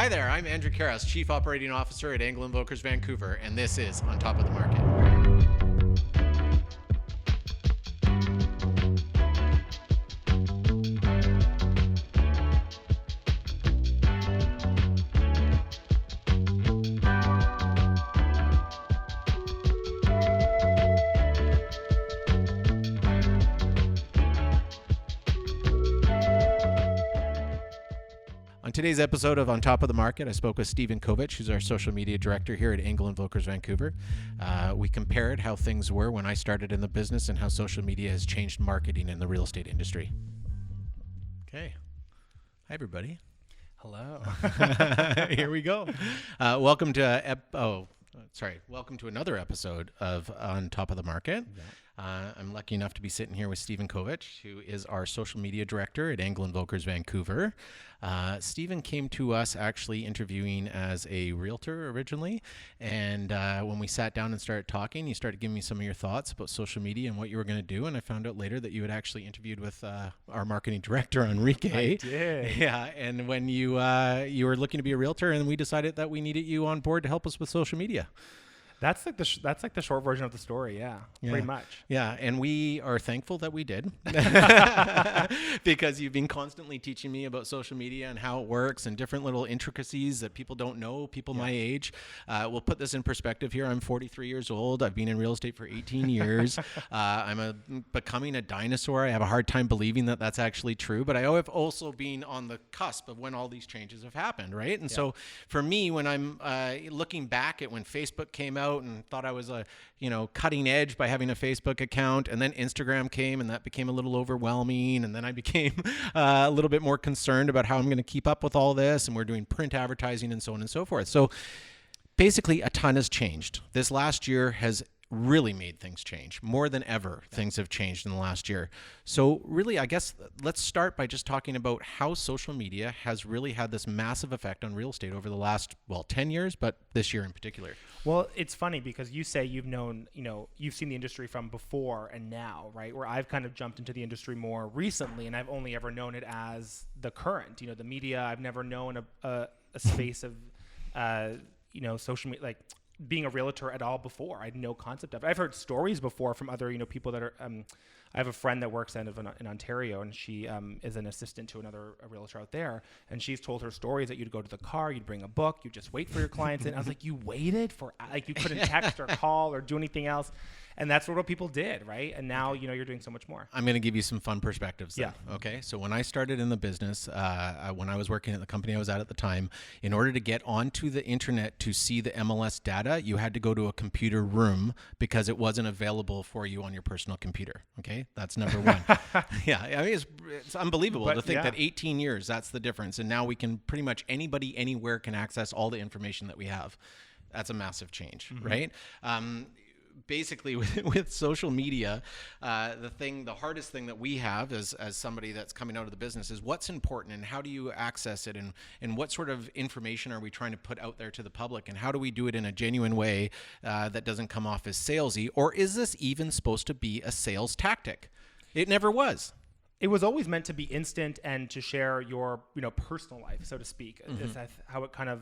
Hi there, I'm Andrew Carros, Chief Operating Officer at Angle & Volkers Vancouver, and this is On Top of the Market. On today's episode of On Top of the Market, I spoke with Stephen Covic, who's our social media director here at Angle & Volkers Vancouver. We compared how things were when I started in the business and how social media has changed marketing in the real estate industry. Okay. Hi, everybody. Hello. Here we go. Welcome to welcome to another episode of On Top of the Market. Yeah. I'm lucky enough to be sitting here with Stephen Covic, who is our social media director at Angle & Volkers Vancouver. Stephen came to us actually interviewing as a realtor originally, and when we sat down and started talking, you started giving me some of your thoughts about social media and what you were going to do, and I found out later that you had actually interviewed with our marketing director, Enrique. I did. Yeah, and when you were looking to be a realtor, and we decided that we needed you on board to help us with social media. That's like the short version of the story. Yeah, pretty much. Yeah, and we are thankful that we did because you've been constantly teaching me about social media and how it works and different little intricacies that people don't know, people my age. We'll put this in perspective here. I'm 43 years old. I've been in real estate for 18 years. I'm becoming a dinosaur. I have a hard time believing that that's actually true, but I have also been on the cusp of when all these changes have happened, right? And so for me, when I'm looking back at when Facebook came out, and thought I was cutting edge by having a Facebook account, and then Instagram came, and that became a little overwhelming, and then I became a little bit more concerned about how I'm going to keep up with all this, and we're doing print advertising and so on and so forth. So basically a ton has changed. This last year has really made things change. More than ever, things have changed in the last year. So really, I guess let's start by just talking about how social media has really had this massive effect on real estate over the last, 10 years, but this year in particular. Well, it's funny because you say you've seen the industry from before and now, right? Where I've kind of jumped into the industry more recently, and I've only ever known it as the current, the media. I've never known a space of, social media, like being a realtor at all before. I had no concept of it. I've heard stories before from other, people that are, I have a friend that works in Ontario, and she is an assistant to a realtor out there. And she's told her stories that you'd go to the car, you'd bring a book, you just wait for your clients. And I was like, you waited for, you couldn't text or call or do anything else. And that's what people did, right? And now, you're doing so much more. I'm going to give you some fun perspectives then. Yeah. Okay. So when I started in the business, when I was working at the company I was at the time, in order to get onto the internet to see the MLS data, you had to go to a computer room because it wasn't available for you on your personal computer. Okay. That's number one. Yeah. I mean, it's unbelievable to think that 18 years, that's the difference. And now we can pretty much anybody anywhere can access all the information that we have. That's a massive change, right? Basically with social media, the hardest thing that we have as somebody that's coming out of the business is what's important and how do you access it, and what sort of information are we trying to put out there to the public, and how do we do it in a genuine way that doesn't come off as salesy, or is this even supposed to be a sales tactic? It never was. It was always meant to be instant and to share your personal life, so to speak. That's how it kind of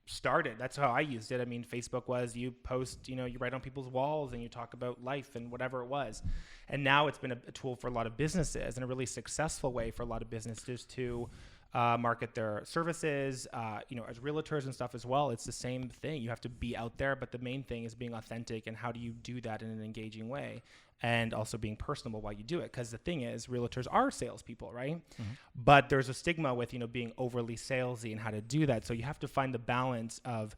started. That's how I used it. I mean, Facebook was you post, you write on people's walls and you talk about life and whatever it was. And now it's been a tool for a lot of businesses, and a really successful way for a lot of businesses to market their services, as realtors and stuff as well. It's the same thing. You have to be out there, but the main thing is being authentic, and how do you do that in an engaging way, and also being personable while you do it. Because the thing is, realtors are salespeople, right? Mm-hmm. But there's a stigma with, being overly salesy and how to do that. So you have to find the balance of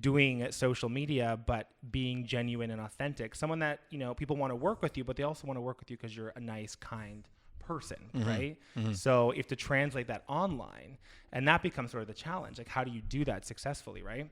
doing social media, but being genuine and authentic. Someone that, people want to work with you, but they also want to work with you because you're a nice, kind person, right? Mm-hmm. So you have to translate that online, and that becomes sort of the challenge. Like, how do you do that successfully, right?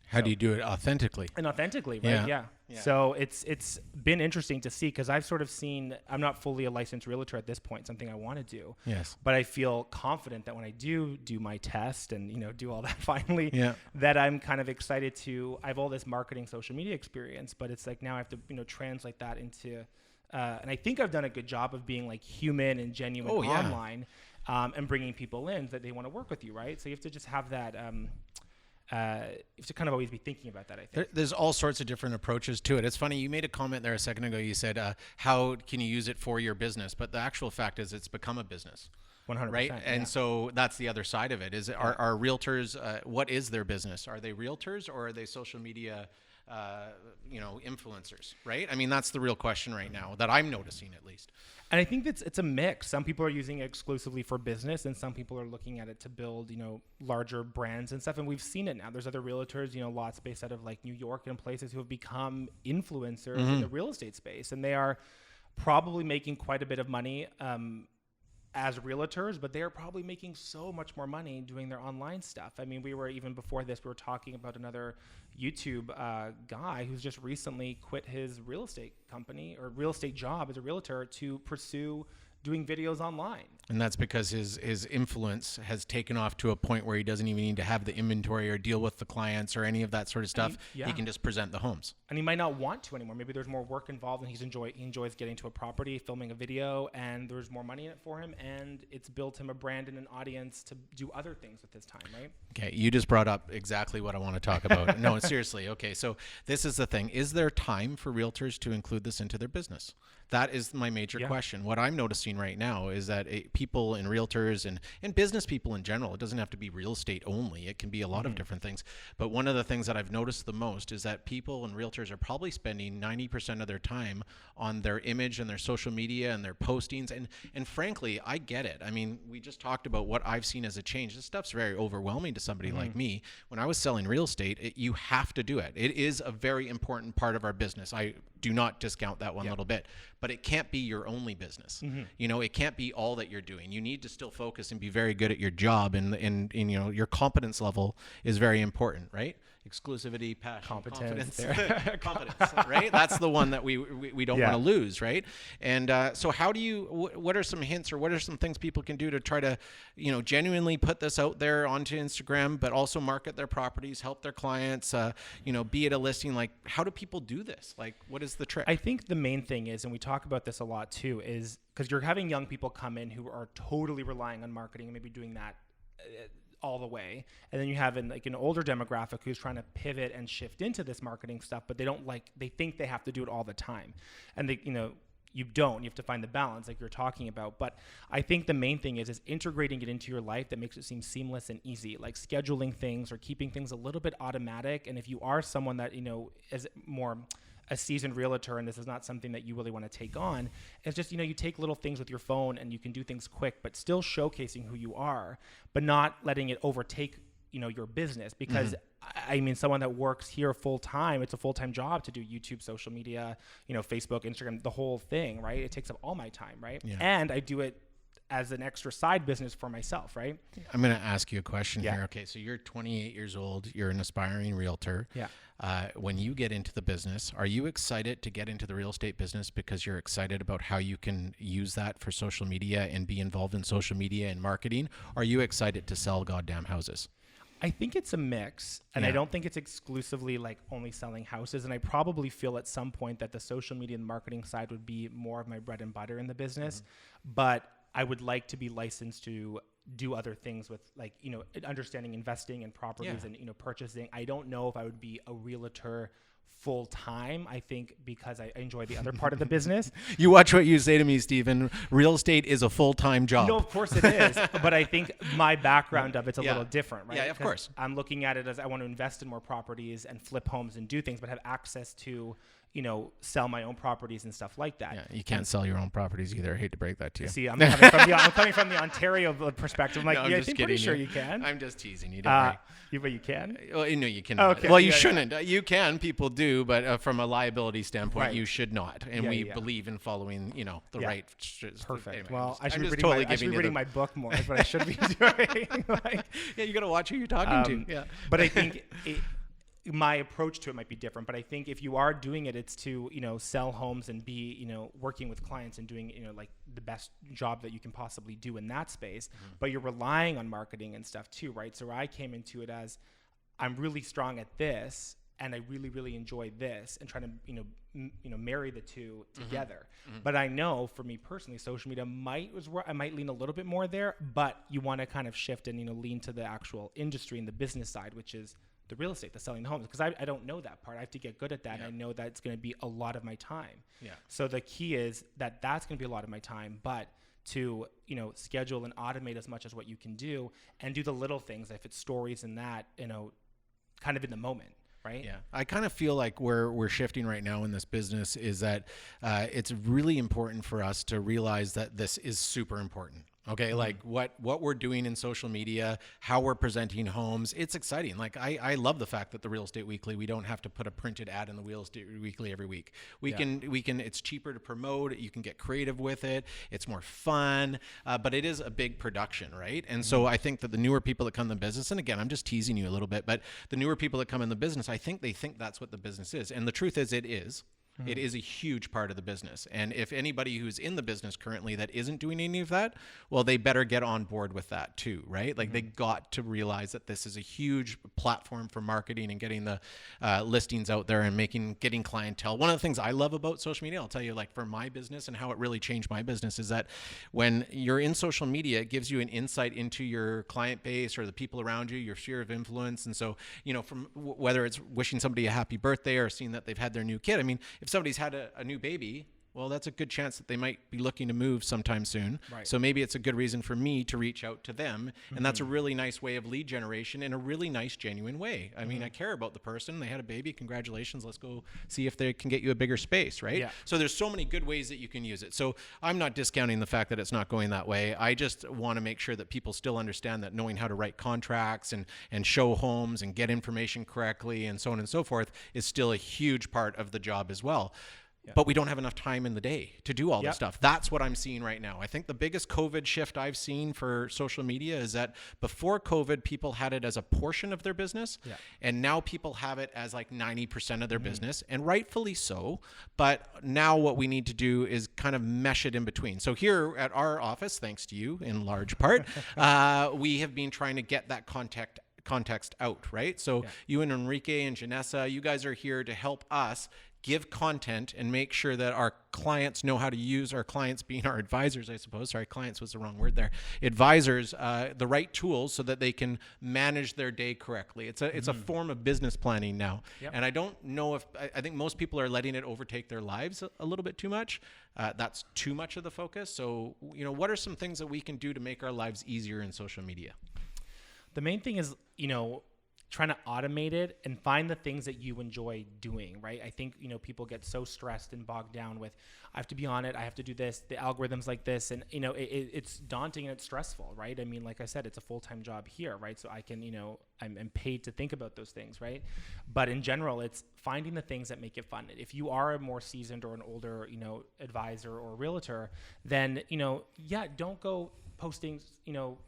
How do you do it authentically? And authentically, right? Yeah. So it's been interesting to see, because I've sort of seen, I'm not fully a licensed realtor at this point, something I want to do. Yes. But I feel confident that when I do my test and, do all that finally, that I'm kind of excited I have all this marketing social media experience, but it's like now I have to, translate that into, and I think I've done a good job of being like human and genuine online, and bringing people in that they want to work with you, right? So you have to just have that, you have to kind of always be thinking about that, I think. There's all sorts of different approaches to it. It's funny, you made a comment there a second ago. You said, how can you use it for your business? But the actual fact is it's become a business. 100%. Right. And so that's the other side of it is are realtors, what is their business? Are they realtors or are they social media, influencers? Right. I mean, that's the real question right now that I'm noticing, at least. And I think it's a mix. Some people are using it exclusively for business, and some people are looking at it to build, larger brands and stuff. And we've seen it now. There's other realtors, lots based out of like New York and places who have become influencers in the real estate space, and they are probably making quite a bit of money as realtors, but they are probably making so much more money doing their online stuff. I mean, even before this, we were talking about another YouTube guy who's just recently quit his real estate company or real estate job as a realtor to pursue doing videos online. And that's because his influence has taken off to a point where he doesn't even need to have the inventory or deal with the clients or any of that sort of stuff. He can just present the homes. And he might not want to anymore. Maybe there's more work involved and he enjoys getting to a property, filming a video, and there's more money in it for him, and it's built him a brand and an audience to do other things with his time, right? Okay, you just brought up exactly what I want to talk about. No, seriously. Okay, so this is the thing. Is there time for realtors to include this into their business? That is my major question. What I'm noticing right now is that people and realtors and business people in general, it doesn't have to be real estate only. It can be a lot of different things. But one of the things that I've noticed the most is that people and realtors are probably spending 90% of their time on their image and their social media and their postings. And frankly, I get it. I mean, we just talked about what I've seen as a change. This stuff's very overwhelming to somebody like me. When I was selling real estate, you have to do it. It is a very important part of our business. I do not discount that one little bit, but it can't be your only business. It can't be all that you're doing. You need to still focus and be very good at your job, and your competence level is very important, right? Exclusivity, passion, competence, competence, right? That's the one that we don't want to lose, right? And so how do you, what are some hints or what are some things people can do to try to, genuinely put this out there onto Instagram, but also market their properties, help their clients, be it a listing? Like, how do people do this? Like, what is the trick? I think the main thing is, and we talk about this a lot too, is because you're having young people come in who are totally relying on marketing and maybe doing that all the way, and then you have an older demographic who's trying to pivot and shift into this marketing stuff, but they think they have to do it all the time, and you have to find the balance like you're talking about. But I think the main thing is integrating it into your life that makes it seem seamless and easy, like scheduling things or keeping things a little bit automatic. And if you are someone that is more a seasoned realtor and this is not something that you really want to take on, it's just you take little things with your phone and you can do things quick, but still showcasing who you are, but not letting it overtake your business. Because I mean, someone that works here full time, it's a full-time job to do YouTube, social media, Facebook, Instagram, the whole thing, right? It takes up all my time, right? And I do it as an extra side business for myself, right? I'm going to ask you a question here. Okay, so you're 28 years old. You're an aspiring realtor. When you get into the business, are you excited to get into the real estate business because you're excited about how you can use that for social media and be involved in social media and marketing? Or are you excited to sell goddamn houses? I think it's a mix, and I don't think it's exclusively like only selling houses. And I probably feel at some point that the social media and marketing side would be more of my bread and butter in the business. But I would like to be licensed to do other things with understanding investing in properties and, purchasing. I don't know if I would be a realtor full time. I think because I enjoy the other part of the business. You watch what you say to me, Stephen. Real estate is a full-time job. No, of course it is. But I think my background of it's a little different, right? Yeah, of course. I'm looking at it as I want to invest in more properties and flip homes and do things, but have access to sell my own properties and stuff like that. Yeah, you can't sell your own properties either. I hate to break that to you. See, I'm coming from the Ontario perspective. I'm like, no, I think pretty sure you can. I'm just teasing you. Don't worry. But you can? Well, no, you can. Okay. Well, you shouldn't. You can. People do, but from a liability standpoint, you should not. And we believe in following, the right. Perfect. Anyway, well, I should be reading my book more. Is what I should be doing. You got to watch who you're talking to. Yeah. But I think my approach to it might be different, but I think if you are doing it, it's to, sell homes and be, working with clients and doing, like the best job that you can possibly do in that space, but you're relying on marketing and stuff too, right? So I came into it as I'm really strong at this and I really, really enjoy this, and trying to, marry the two together. But I know for me personally, social media I might lean a little bit more there, but you want to kind of shift and, lean to the actual industry and the business side, which is the real estate, the selling the homes, because I don't know that part. I have to get good at that. And I know that it's going to be a lot of my time. Yeah. So the key is that's going to be a lot of my time, but to, schedule and automate as much as what you can do and do the little things. If it's stories and that, kind of in the moment. Right. Yeah. I kind of feel like where we're shifting right now in this business is that it's really important for us to realize that this is super important. Okay. Like what we're doing in social media, how we're presenting homes, it's exciting. Like I love the fact that the Real Estate Weekly, we don't have to put a printed ad in the Real Estate Weekly every week. We can, it's cheaper to promote. You can get creative with it. It's more fun, but it is a big production, right? And so I think that the newer people that come in the business, and again, I'm just teasing you a little bit, but the newer people that come in the business, I think they think that's what the business is. And the truth is it is. It is a huge part of the business. And if anybody who's in the business currently that isn't doing any of that, well, they better get on board with that too, right? Like they got to realize that this is a huge platform for marketing and getting the listings out there and getting clientele. One of the things I love about social media, I'll tell you, like for my business and how it really changed my business, is that when you're in social media, it gives you an insight into your client base or the people around you, your sphere of influence. And so, from whether it's wishing somebody a happy birthday or seeing that they've had their new kid, I mean, if somebody's had a new baby, well, that's a good chance that they might be looking to move sometime soon. Right. So maybe it's a good reason for me to reach out to them. And that's a really nice way of lead generation in a really nice, genuine way. I mean, I care about the person. They had a baby. Congratulations. Let's go see if they can get you a bigger space, right? Yeah. So there's so many good ways that you can use it. So I'm not discounting the fact that it's not going that way. I just want to make sure that people still understand that knowing how to write contracts and show homes and get information correctly and so on and so forth is still a huge part of the job as well. Yep. But we don't have enough time in the day to do all this stuff. That's what I'm seeing right now. I think the biggest COVID shift I've seen for social media is that before COVID, people had it as a portion of their business. Yeah. And now people have it as like 90% of their business, and rightfully so. But now what we need to do is kind of mesh it in between. So here at our office, thanks to you in large part, we have been trying to get that context out, right? So you and Enrique and Janessa, you guys are here to help us give content and make sure that our clients know how to use, our clients being our advisors, I suppose. Sorry, clients was the wrong word there. Advisors, the right tools so that they can manage their day correctly. It's a form of business planning now. Yep. And I don't know if, I think most people are letting it overtake their lives a little bit too much. That's too much of the focus. So, what are some things that we can do to make our lives easier in social media? The main thing is, trying to automate it and find the things that you enjoy doing, right? I think, people get so stressed and bogged down with, I have to be on it, I have to do this, the algorithms like this, and, it's daunting and it's stressful, right? I mean, like I said, it's a full-time job here, right? So I can, I'm paid to think about those things, right? But in general, it's finding the things that make it fun. If you are a more seasoned or an older, advisor or realtor, then, don't go posting,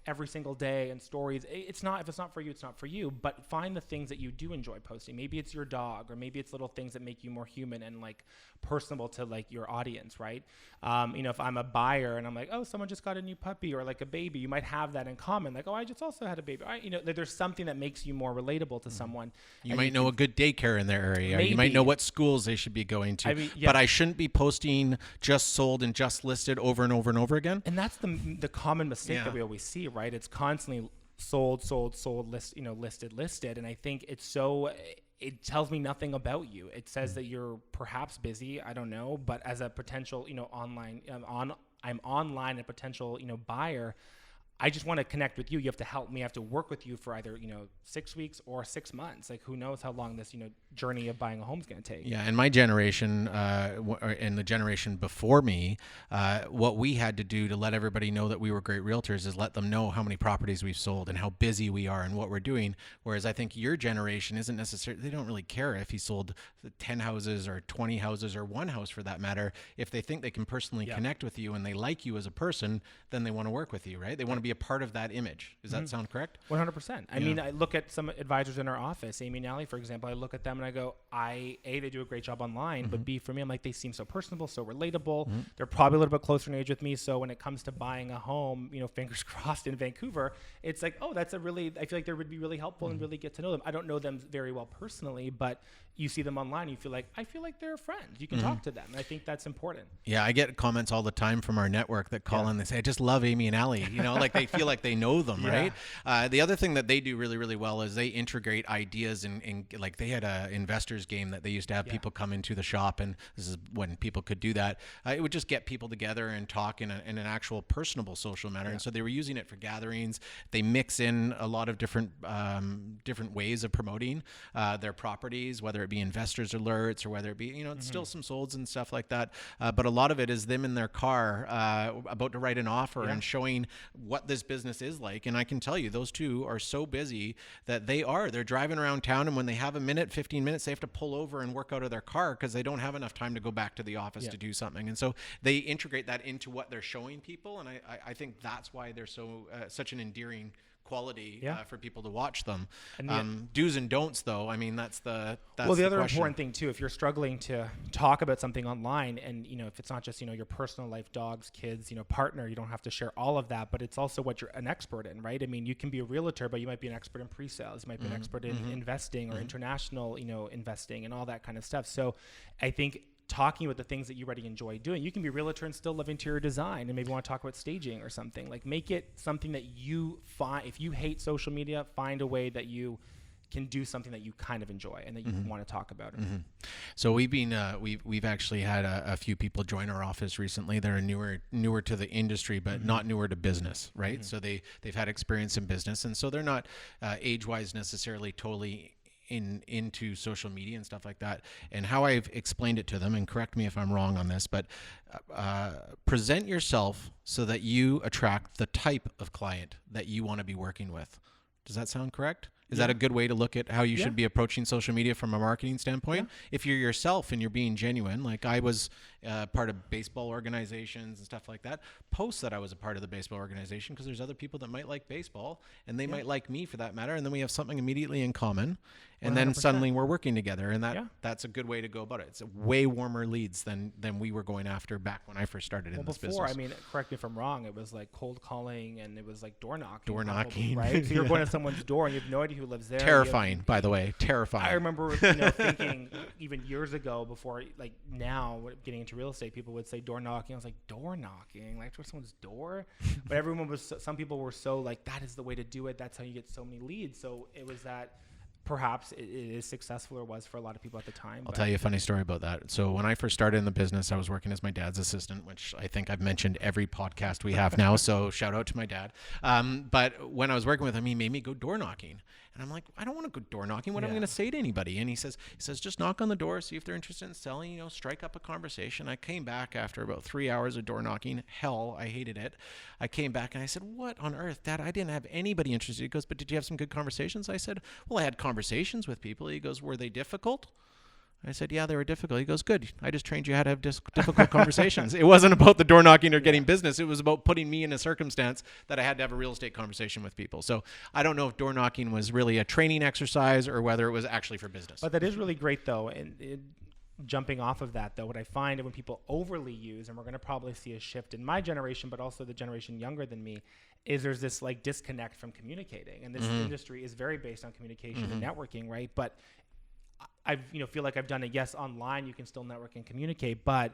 every single day and stories. If it's not for you, it's not for you, but find the things that you do enjoy posting. Maybe it's your dog, or maybe it's little things that make you more human and like personable to like your audience, right? If I'm a buyer and I'm like, oh, someone just got a new puppy or like a baby, you might have that in common. Like, oh, I just also had a baby. There's something that makes you more relatable to someone. You might know a good daycare in their area. Maybe. You might know what schools they should be going to. But I shouldn't be posting just sold and just listed over and over and over again. And that's the common mistake that we always see, right? It's constantly sold, listed. And I think it tells me nothing about you. It says that you're perhaps busy. I don't know. But as a potential, online, I'm online, a potential, buyer, I just want to connect with you. You have to help me. I have to work with you for either, 6 weeks or 6 months. Like, who knows how long this, journey of buying a home is going to take. Yeah. And my generation, and the generation before me, what we had to do to let everybody know that we were great realtors is let them know how many properties we've sold and how busy we are and what we're doing. Whereas I think your generation isn't necessarily, they don't really care if he sold 10 houses or 20 houses or one house for that matter. If they think they can personally connect with you and they like you as a person, then they want to work with you, right? They want to be a part of that image. Does that sound correct? 100%. I mean, I look at some advisors in our office, Amy and Ali, for example. I look at them and I go, A, they do a great job online, but B, for me, I'm like, they seem so personable, so relatable. They're probably a little bit closer in age with me. So when it comes to buying a home, fingers crossed in Vancouver, it's like, oh, I feel like they would be really helpful and really get to know them. I don't know them very well personally, but you see them online, you feel like, I feel like they're friends. You can talk to them. And I think that's important. Yeah. I get comments all the time from our network that call in, they say, I just love Amy and Ali. Like they feel like they know them, Yeah. right? The other thing that they do really, really well is they integrate ideas and like they had a investors game that they used to have people come into the shop, and this is when people could do that. It would just get people together and talk in an actual personable social manner. And so they were using it for gatherings. They mix in a lot of different ways of promoting their properties, whether it be investors alerts or whether it be, it's still some solds and stuff like that. But a lot of it is them in their car about to write an offer and showing what this business is like. And I can tell you, those two are so busy that they're driving around town, and when they have a minute, 15 minutes, they have to pull over and work out of their car because they don't have enough time to go back to the office to do something. And so they integrate that into what they're showing people. And I think that's why they're so such an endearing quality for people to watch them. And do's and don'ts, though, I mean, that's the other question. important thing too, if you're struggling to talk about something online, and if it's not just your personal life, dogs, kids, partner, you don't have to share all of that, but it's also what you're an expert in, right? I mean, you can be a realtor, but you might be an expert in pre-sales, you might be an expert in investing or international investing and all that kind of stuff. So I think talking about the things that you already enjoy doing. You can be a realtor and still love interior design and maybe want to talk about staging or something. Like, make it something that you find, if you hate social media, find a way that you can do something that you kind of enjoy and that you want to talk about. So we've been we've actually had a few people join our office recently. They're newer to the industry, but not newer to business, right? So they've had experience in business, and so they're not age-wise necessarily totally into social media and stuff like that. And how I've explained it to them, and correct me if I'm wrong on this, but present yourself so that you attract the type of client that you want to be working with. Does that sound correct? Is that a good way to look at how you should be approaching social media from a marketing standpoint? If you're yourself and you're being genuine, like I was part of baseball organizations and stuff like that, post that I was a part of the baseball organization, because there's other people that might like baseball and they might like me for that matter. And then we have something immediately in common. And 100%. Then suddenly we're working together, and that's a good way to go about it. It's a way warmer leads than we were going after back when I first started in this business. Before, I mean, correct me if I'm wrong, it was like cold calling and it was like door knocking. Door knocking, right? So you're going to someone's door and you have no idea who lives there. Terrifying, by the way, terrifying. I remember, thinking even years ago, before, like now, getting into real estate, people would say door knocking. I was like, door knocking, like to someone's door. But some people were so like, that is the way to do it. That's how you get so many leads. So it was that. Perhaps it is successful, or was for a lot of people at the time. I'll tell you a funny story about that. So when I first started in the business, I was working as my dad's assistant, which I think I've mentioned every podcast we have now. So shout out to my dad. But when I was working with him, he made me go door knocking. And I'm like, I don't want to go door knocking. What am I going to say to anybody? And he says, just knock on the door, see if they're interested in selling, strike up a conversation. I came back after about 3 hours of door knocking. Hell, I hated it. I came back and I said, what on earth, Dad? I didn't have anybody interested. He goes, but did you have some good conversations? I said, well, I had conversations with people. He goes, were they difficult? I said, yeah, they were difficult. He goes, good. I just trained you how to have difficult conversations. It wasn't about the door knocking or getting business. It was about putting me in a circumstance that I had to have a real estate conversation with people. So I don't know if door knocking was really a training exercise or whether it was actually for business. But that is really great, though. And jumping off of that, though, what I find when people overly use, and we're going to probably see a shift in my generation, but also the generation younger than me, is there's this like disconnect from communicating. And this industry is very based on communication and networking, right? But I feel like I've done it. Yes, online you can still network and communicate, but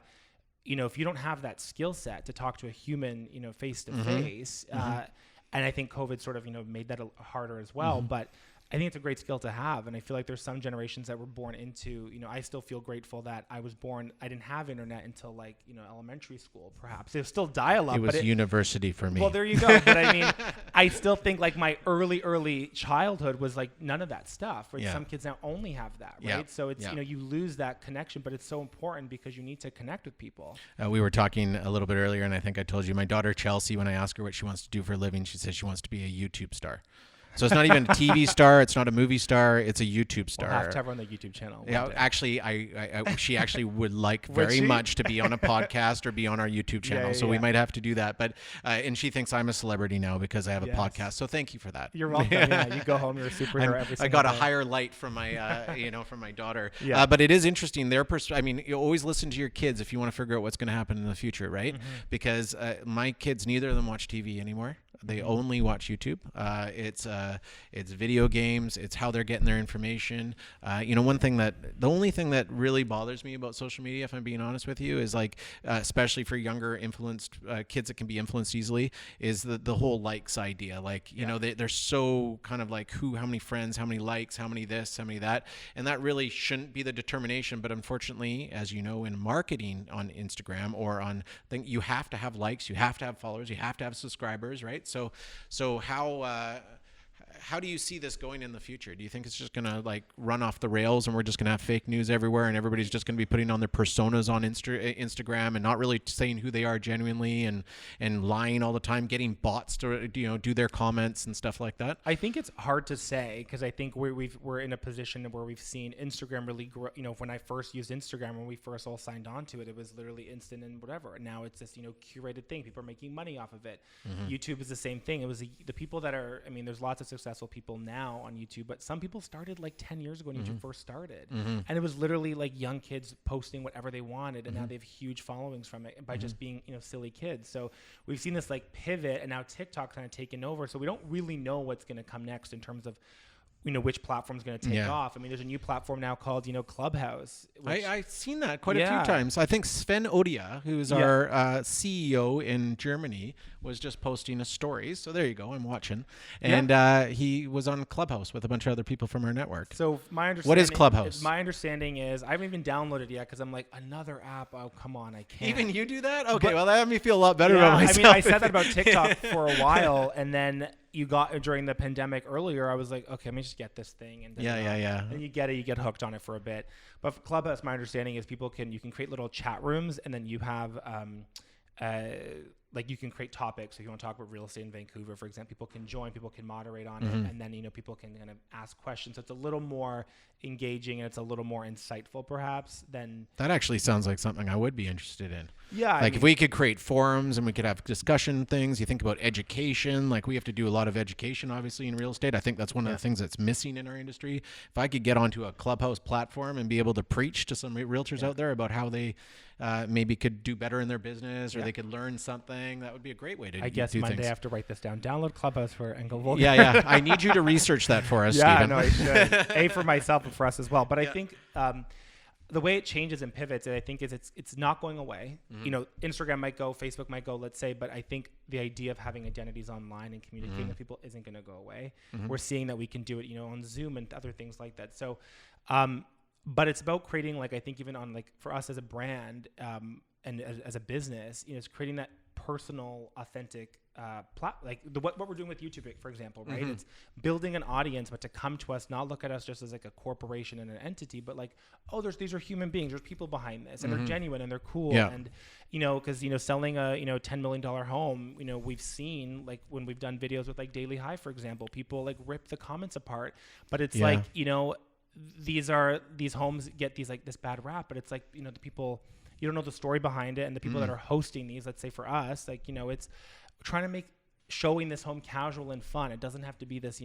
if you don't have that skill set to talk to a human, face to face, and I think COVID sort of made that harder as well. But I think it's a great skill to have, and I feel like there's some generations that were born into. I still feel grateful that I was born. I didn't have internet until elementary school. Perhaps it was still dial-up. It was university for me. Well, there you go. But I mean, I still think like my early childhood was like none of that stuff. Right? Some kids now only have that, right? Yeah. So it's you lose that connection, but it's so important because you need to connect with people. We were talking a little bit earlier, and I think I told you my daughter Chelsea, when I asked her what she wants to do for a living, she says she wants to be a YouTube star. So it's not even a TV star. It's not a movie star. It's a YouTube star. We'll have to have her on the YouTube channel. Yeah, actually, she actually would like very much to be on a podcast or be on our YouTube channel. So we might have to do that. But and she thinks I'm a celebrity now because I have a podcast. So thank you for that. You're welcome. Yeah, you go home, you're a superhero every single day. I got a higher light from my from my daughter. Yeah. But it is interesting. You always listen to your kids if you want to figure out what's going to happen in the future, right? Because my kids, neither of them watch TV anymore. They only watch YouTube. It's video games. It's how they're getting their information. The only thing that really bothers me about social media, if I'm being honest with you, is like, especially for younger influenced kids that can be influenced easily, is the whole likes idea. Like, they're so kind of like how many friends, how many likes, how many this, how many that. And that really shouldn't be the determination. But unfortunately, as you know, in marketing on Instagram or on you have to have likes, you have to have followers, you have to have subscribers, right? So how do you see this going in the future? Do you think it's just going to like run off the rails and we're just going to have fake news everywhere and everybody's just going to be putting on their personas on Instagram and not really saying who they are genuinely and lying all the time, getting bots to do their comments and stuff like that? I think it's hard to say because I think we're in a position where we've seen Instagram really grow. When I first used Instagram, when we first all signed on to it, it was literally instant and whatever. And now it's this curated thing. People are making money off of it. YouTube is the same thing. It was the people that are. I mean, there's lots of successful people now on YouTube, but some people started like 10 years ago when YouTube first started, and it was literally like young kids posting whatever they wanted, and now they have huge followings from it by just being silly kids. So we've seen this like pivot, and now TikTok kind of taken over. So we don't really know what's going to come next in terms of which platform's going to take off. I mean, there's a new platform now called, Clubhouse. I've seen that quite a few times. I think Sven Odia, who's our CEO in Germany, was just posting a story. So there you go. I'm watching. And he was on Clubhouse with a bunch of other people from our network. So my understanding. What is Clubhouse? My understanding is I haven't even downloaded it yet because I'm like, another app. Oh, come on. I can't. Even you do that? Okay. Well, that made me feel a lot better about myself. I mean, I said that about TikTok for a while, and then during the pandemic earlier, I was like, okay, let me just get this thing. And And you get hooked on it for a bit. But for Clubhouse, my understanding is you can create little chat rooms, and then you have you can create topics. So if you want to talk about real estate in Vancouver, for example, people can join, people can moderate on it, and then people can kind of ask questions. So it's a little more engaging and it's a little more insightful, perhaps. Than that actually sounds like something I would be interested in. Yeah, if we could create forums and we could have discussion things. You think about education, like we have to do a lot of education, obviously, in real estate. I think that's one of the things that's missing in our industry. If I could get onto a Clubhouse platform and be able to preach to some realtors out there about how they maybe could do better in their business or they could learn something, that would be a great way to do things. I guess Monday I have to write this down. Download Clubhouse for Engel. Yeah. I need you to research that for us, Stephen. No, I should. For myself and for us as well. But I think the way it changes and pivots, I think it's not going away. Instagram might go, Facebook might go, let's say, but I think the idea of having identities online and communicating with people isn't going to go away. We're seeing that we can do it, on Zoom and other things like that. So, but it's about creating, like, I think even on, like, for us as a brand and as a business, it's creating that personal, authentic what we're doing with YouTube, for example, right? It's building an audience, but to come to us, not look at us just as like a corporation and an entity, but like, these are human beings. There's people behind this, and they're genuine and they're cool. And because selling a $10 million home, we've seen, like, when we've done videos with like Daily High, for example, people like rip the comments apart, but it's like these homes get this bad rap, but it's like the people. You don't know the story behind it, and the people that are hosting these, let's say for us, like, it's trying to make showing this home casual and fun. It doesn't have to be this,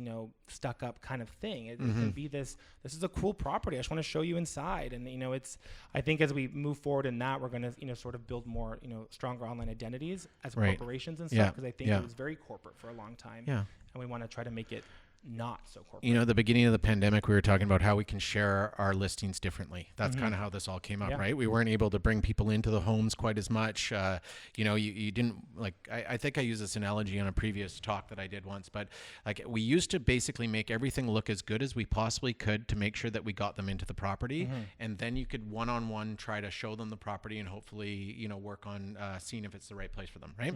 stuck up kind of thing. It can be this is a cool property. I just want to show you inside. And, I think as we move forward in that, we're going to, sort of build more, stronger online identities as corporations and stuff. Because I think it was very corporate for a long time. Yeah. And we want to try to make it not so corporate. The beginning of the pandemic, we were talking about how we can share our listings differently. That's kind of how this all came up, right? We weren't able to bring people into the homes quite as much. You didn't, like, I think I used this analogy on a previous talk that I did once, but like, we used to basically make everything look as good as we possibly could to make sure that we got them into the property. And then you could one-on-one try to show them the property and hopefully, work on seeing if it's the right place for them, right?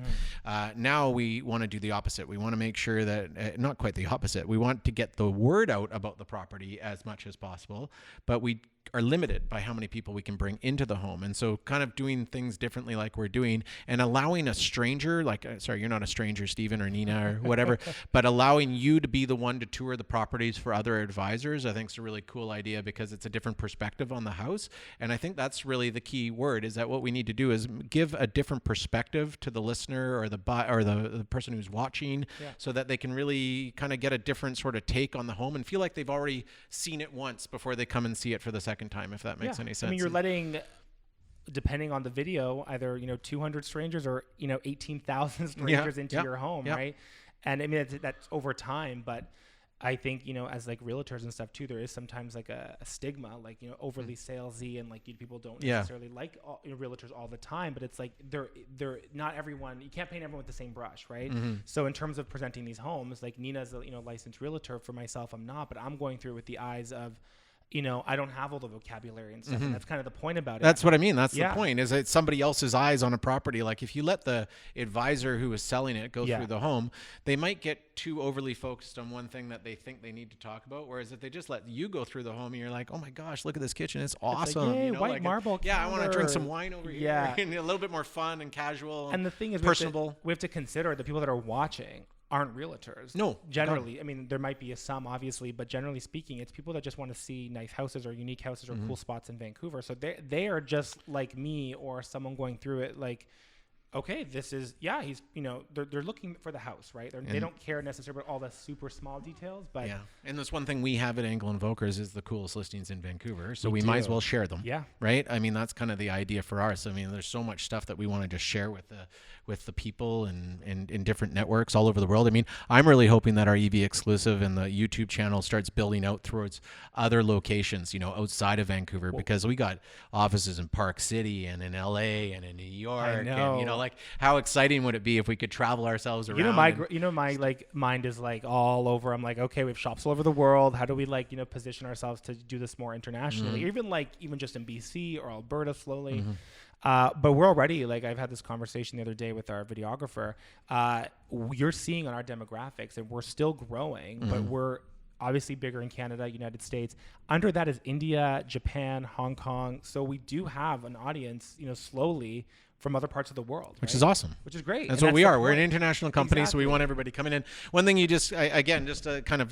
Now we want to do the opposite. We want to make sure that, not quite the opposite. We want to get the word out about the property as much as possible, but we are limited by how many people we can bring into the home. And so kind of doing things differently like we're doing, and allowing a stranger, like, sorry, you're not a stranger, Stephen or Nina or whatever, but allowing you to be the one to tour the properties for other advisors, I think is a really cool idea because it's a different perspective on the house. And I think that's really the key word, is that what we need to do is give a different perspective to the listener or the person who's watching, so that they can really kind of get a different sort of take on the home and feel like they've already seen it once before they come and see it for the second time, if that makes any sense. I mean, you're letting, depending on the video, either 200 strangers or 18,000 strangers into your home, right? And I mean, that's over time, but I think, you know, as like realtors and stuff too, there is sometimes like a stigma, like, you know, overly salesy, and like people don't necessarily like realtors all the time, but it's like they're not everyone, you can't paint everyone with the same brush, right? So in terms of presenting these homes, like Nina's a, you know, licensed realtor. For myself, I'm not, but I'm going through it with the eyes of, you know, I don't have all the vocabulary and stuff. And that's kind of the point about it. That's what I mean. That's the point, is it's somebody else's eyes on a property. Like if you let the advisor who is selling it go through the home, they might get too overly focused on one thing that they think they need to talk about. Whereas if they just let you go through the home, and you're like, oh my gosh, look at this kitchen. It's awesome. Like, you know, white like marble. I want to drink some wine over here. Yeah. And a little bit more fun and casual. And the thing is, personable. We have to consider the people that are watching aren't realtors. No. Generally. I mean, there might be some, obviously, but generally speaking, it's people that just want to see nice houses or unique houses or cool spots in Vancouver. So they are just like me or someone going through it, like, okay, this is, he's, you know, they're looking for the house, right? They don't care necessarily about all the super small details, but and that's one thing we have at Angle and Volkers is the coolest listings in Vancouver. So we might as well share them. Yeah. Right. I mean, that's kind of the idea for ours. I mean, there's so much stuff that we want to just share with the people and in different networks all over the world. I mean, I'm really hoping that our EV exclusive and the YouTube channel starts building out towards other locations, you know, outside of Vancouver, because we got offices in Park City and in LA and in New York. I know. And, you know, like how exciting would it be if we could travel ourselves around? You know, my like mind is like all over. I'm like, okay, we have shops all over the world. How do we like, you know, position ourselves to do this more internationally? Even just in BC or Alberta slowly. But we're already, like, I've had this conversation the other day with our videographer. You're seeing on our demographics, and we're still growing, but we're obviously bigger in Canada, United States. Under that is India, Japan, Hong Kong. So we do have an audience, you know, slowly from other parts of the world, which is awesome. Which is great. That's what we are. We're an international company, so we want everybody coming in. One thing you just, again, just to kind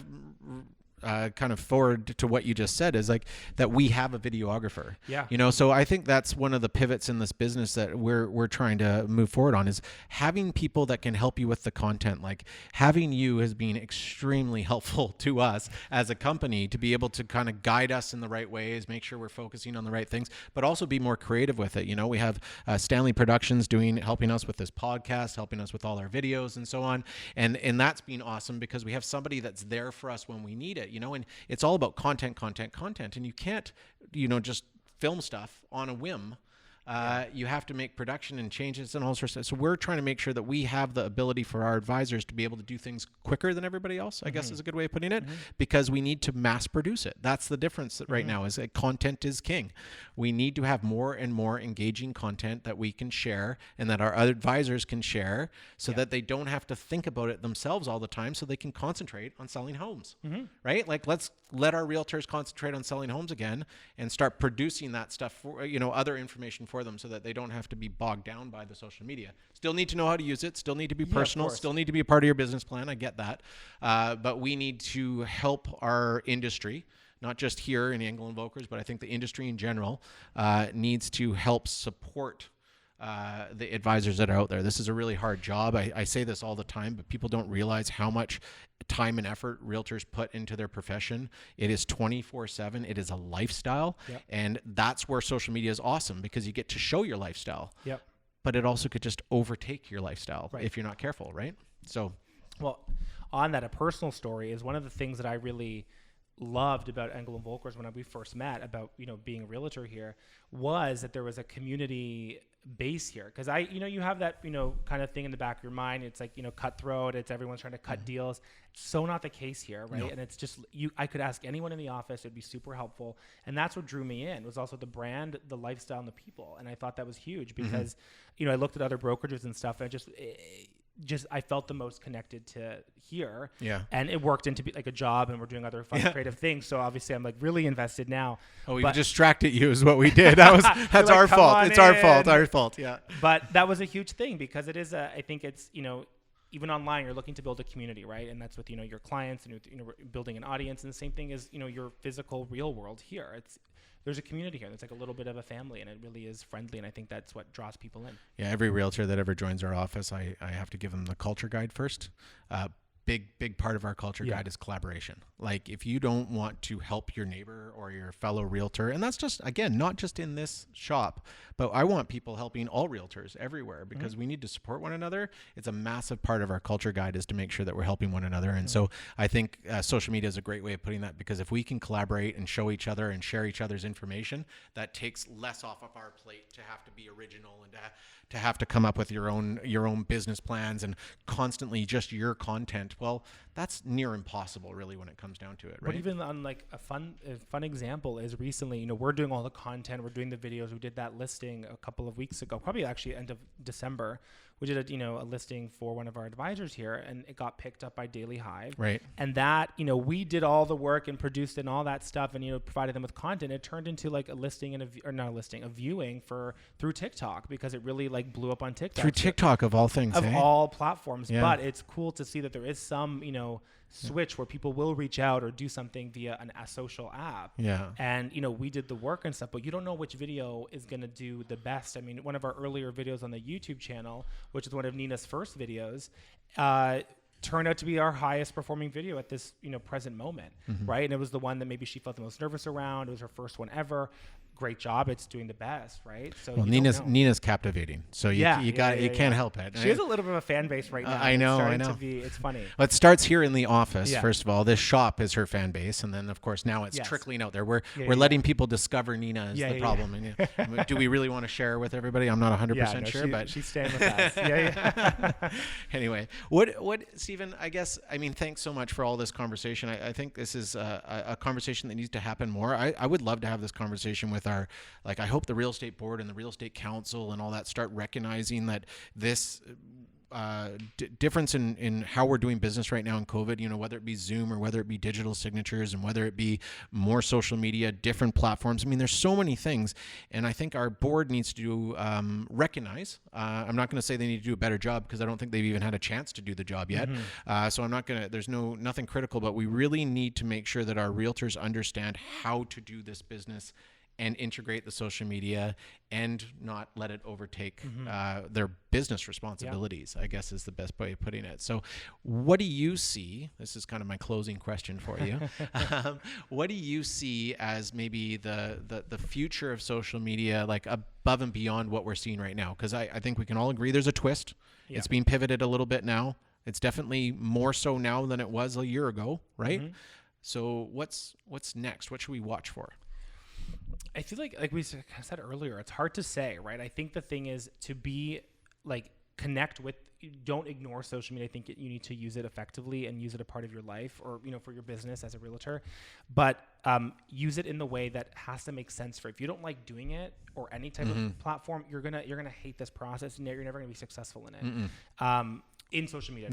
of forward to what you just said, is like that we have a videographer. Yeah. You know, so I think that's one of the pivots in this business that we're trying to move forward on, is having people that can help you with the content. Like having you has been extremely helpful to us as a company to be able to kind of guide us in the right ways, make sure we're focusing on the right things, but also be more creative with it. You know, we have Stanley Productions helping us with this podcast, helping us with all our videos and so on. And that's been awesome because we have somebody that's there for us when we need it. You know, and it's all about content, and you can't, you know, just film stuff on a whim. You have to make production and changes and all sorts of stuff. So we're trying to make sure that we have the ability for our advisors to be able to do things quicker than everybody else, I guess is a good way of putting it, because we need to mass produce it. That's the difference right now, is that content is king. We need to have more and more engaging content that we can share and that our other advisors can share, so that they don't have to think about it themselves all the time, so they can concentrate on selling homes, right? Like, let's let our realtors concentrate on selling homes again and start producing that stuff for, you know, other information for them, so that they don't have to be bogged down by the social media. Still need to know how to use it, still need to be personal, still need to be a part of your business plan. I get that. But we need to help our industry, not just here in Angle and Volkers, but I think the industry in general needs to help support the advisors that are out there. This is a really hard job. I say this all the time, but people don't realize how much time and effort realtors put into their profession. It is 24/7. It is a lifestyle. And that's where social media is awesome, because you get to show your lifestyle. But it also could just overtake your lifestyle if you're not careful, right? So, well, on that, a personal story is one of the things that I really loved about Angle and Volkers when we first met, about, you know, being a realtor here, was that there was a community base here. Because you have that, you know, kind of thing in the back of your mind. It's like, you know, cutthroat. It's everyone's trying to cut deals. So not the case here, right? No. And it's just, I could ask anyone in the office. It'd be super helpful. And that's what drew me in, was also the brand, the lifestyle, and the people. And I thought that was huge because, you know, I looked at other brokerages and stuff, and I felt the most connected to here. And it worked into like a job, and we're doing other fun creative things. So obviously I'm like really invested now. Oh, we distracted you is what we did. That's like, our fault. It's our fault. Yeah. But that was a huge thing, because it is I think it's, you know, even online, you're looking to build a community, right? And that's with, you know, your clients and, you know, building an audience. And the same thing is, you know, your physical real world here. There's a community here. It's like a little bit of a family, and it really is friendly. And I think that's what draws people in. Yeah, every realtor that ever joins our office, I have to give them the culture guide first. big part of our culture guide is collaboration. Like if you don't want to help your neighbor or your fellow realtor, and that's just, again, not just in this shop, but I want people helping all realtors everywhere because we need to support one another. It's a massive part of our culture guide is to make sure that we're helping one another. And so I think social media is a great way of putting that, because if we can collaborate and show each other and share each other's information, that takes less off of our plate to have to be original and to have to come up with your own business plans and constantly just your content. Well, that's near impossible really when it comes down to it, right? But even on like a fun example is recently, we're doing all the content, we're doing the videos. We did that listing a couple of weeks ago, probably actually end of December. We did a listing for one of our advisors here, and it got picked up by Daily Hive. Right. And that, we did all the work and produced it and all that stuff, and provided them with content. It turned into like a listing a viewing through TikTok, because it really like blew up on TikTok. Through TikTok of all things, of all platforms. Yeah. But it's cool to see that there is some, switch where people will reach out or do something via a social app. Yeah. And, we did the work and stuff, but you don't know which video is going to do the best. I mean, one of our earlier videos on the YouTube channel, which is one of Nina's first videos, turned out to be our highest performing video at this, present moment. Right. And it was the one that maybe she felt the most nervous around. It was her first one ever. Great job. It's doing the best. Right. So Nina's captivating. So you can't help it. She has a little bit of a fan base right now. I know. It's funny. Well, it starts here in the office. First of all, this shop is her fan base. And then of course now it's trickling out there. We're letting people discover Nina is the problem. And do we really want to share with everybody? I'm not 100% sure, but she's staying with us. Anyway, what Stephen, thanks so much for all this conversation. I think this is a conversation that needs to happen more. I would love to have this conversation with I hope the real estate board and the real estate council and all that start recognizing that this difference in how we're doing business right now in COVID, whether it be Zoom or whether it be digital signatures and whether it be more social media, different platforms. I mean, there's so many things. And I think our board needs to recognize, I'm not going to say they need to do a better job because I don't think they've even had a chance to do the job yet. So I'm not going to, there's nothing critical, but we really need to make sure that our realtors understand how to do this business and integrate the social media and not let it overtake their business responsibilities, I guess is the best way of putting it. So what do you see? This is kind of my closing question for you. What do you see as maybe the future of social media, like above and beyond what we're seeing right now? Because I think we can all agree there's a twist. It's being pivoted a little bit now. It's definitely more so now than it was a year ago, right? So what's next? What should we watch for? I feel like we said earlier, it's hard to say, right? I think the thing is to be connect with, don't ignore social media. I think you need to use it effectively and use it a part of your life or, for your business as a realtor, but use it in the way that has to make sense for you. If you don't like doing it or any type of platform, you're going to hate this process and you're never going to be successful in it. In social media.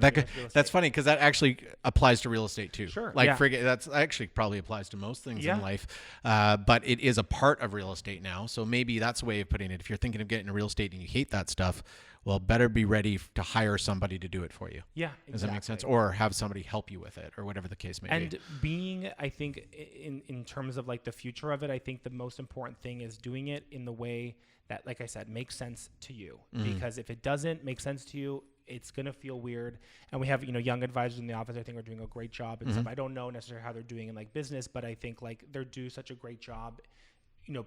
That's funny because that actually applies to real estate too. Sure. That's actually probably applies to most things in life. But it is a part of real estate now. So maybe that's a way of putting it. If you're thinking of getting into real estate and you hate that stuff, well, better be ready to hire somebody to do it for you. Yeah, exactly. Does that make sense? Or have somebody help you with it or whatever the case may be. And being, I think, in terms of the future of it, I think the most important thing is doing it in the way that, like I said, makes sense to you. Because if it doesn't make sense to you, it's going to feel weird. And we have, young advisors in the office. I think are doing a great job and stuff. I don't know necessarily how they're doing in business, but I think they do such a great job,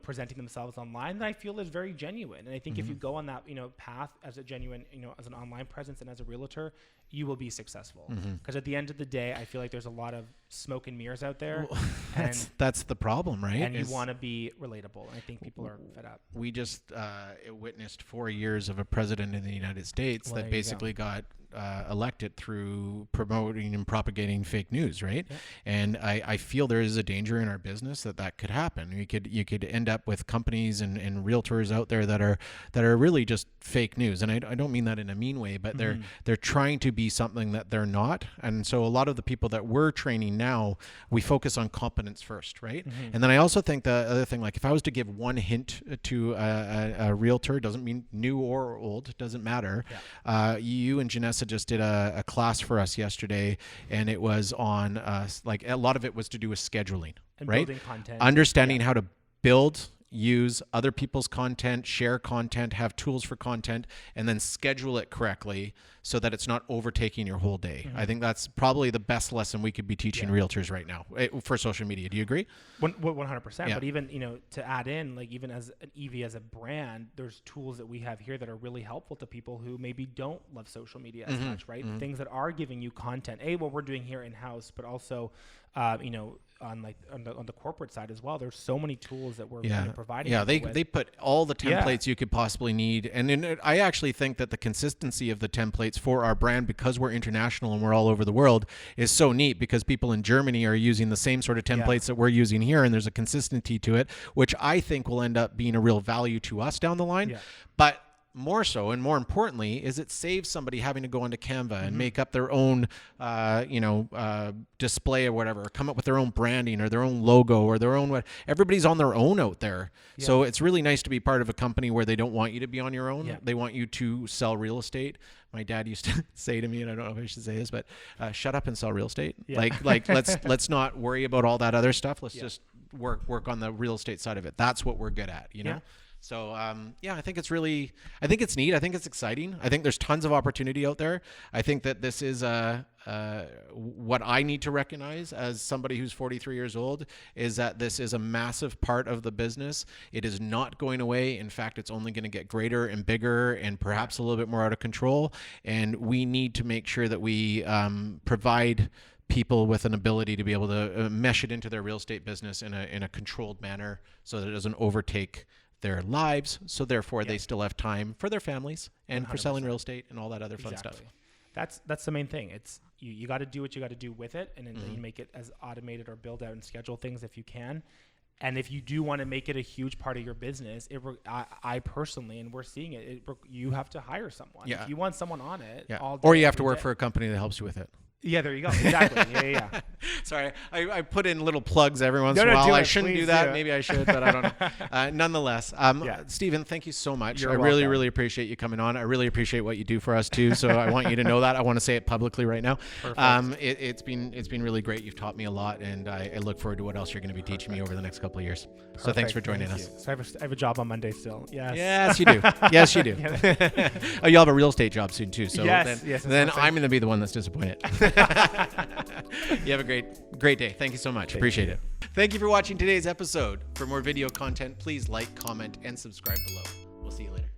presenting themselves online that I feel is very genuine. And I think if you go on that, path as a genuine, as an online presence and as a realtor, you will be successful. Because at the end of the day, I feel like there's a lot of smoke and mirrors out there. Well, that's the problem, right? And you want to be relatable. And I think people are fed up. We just witnessed 4 years of a president in the United States that basically got elected through promoting and propagating fake news, right? Yeah. And I feel there is a danger in our business that could happen. You could end up with companies and realtors out there that are really just fake news. And I don't mean that in a mean way, but they're trying to be something that they're not. And so a lot of the people that we're training now, we focus on competence first, right? And then I also think the other thing, if I was to give one hint to a realtor, doesn't mean new or old, doesn't matter. Yeah. You and Janessa just did a class for us yesterday, and it was on a lot of it was to do with scheduling, and right? Building content. Understanding how to build use other people's content, share content, have tools for content, and then schedule it correctly so that it's not overtaking your whole day. I think that's probably the best lesson we could be teaching realtors right now for social media. Do you agree? 100%. But even, to add in, like even as an EV as a brand, there's tools that we have here that are really helpful to people who maybe don't love social media as much, right? Things that are giving you content, what we're doing here in-house, but also, on the corporate side as well. There's so many tools that we're really providing. Yeah, they put all the templates you could possibly need. And I actually think that the consistency of the templates for our brand, because we're international and we're all over the world, is so neat, because people in Germany are using the same sort of templates that we're using here, and there's a consistency to it, which I think will end up being a real value to us down the line. But more so, and more importantly, is it saves somebody having to go into Canva and make up their own, display or whatever, or come up with their own branding or their own logo or their own. Everybody's on their own out there. So it's really nice to be part of a company where they don't want you to be on your own. They want you to sell real estate. My dad used to say to me, and I don't know if I should say this, but shut up and sell real estate. Like let's not worry about all that other stuff. Let's just work on the real estate side of it. That's what we're good at, you know? So, I think it's neat. I think it's exciting. I think there's tons of opportunity out there. I think that this is what I need to recognize as somebody who's 43 years old, is that this is a massive part of the business. It is not going away. In fact, it's only going to get greater and bigger and perhaps a little bit more out of control. And we need to make sure that we provide people with an ability to be able to mesh it into their real estate business in a controlled manner, so that it doesn't overtake their lives, so therefore they still have time for their families and 100%. For selling real estate and all that other fun stuff. That's the main thing. It's you got to do what you got to do with it, and then you make it as automated or build out and schedule things if you can. And if you do want to make it a huge part of your business, I personally, and we're seeing it, you have to hire someone. If you want someone on it, all day, or you have to work for a company that helps you with it. Yeah, there you go. Exactly. Yeah. Sorry, I put in little plugs every once in a while. I shouldn't do that. Maybe I should, but I don't know. Nonetheless, Stephen, thank you so much. I really, really appreciate you coming on. I really appreciate what you do for us too. So I want you to know that. I want to say it publicly right now. It's been really great. You've taught me a lot, and I look forward to what else you're going to be teaching me over the next couple of years. So thanks for joining us. So I have a job on Monday still. Yes, you do. Yes, you do. You'll have a real estate job soon too. So then I'm going to be the one that's disappointed. You have a great day. Thank you so much. Appreciate it. Thank you for watching today's episode. For more video content, please like, comment, and subscribe below. We'll see you later.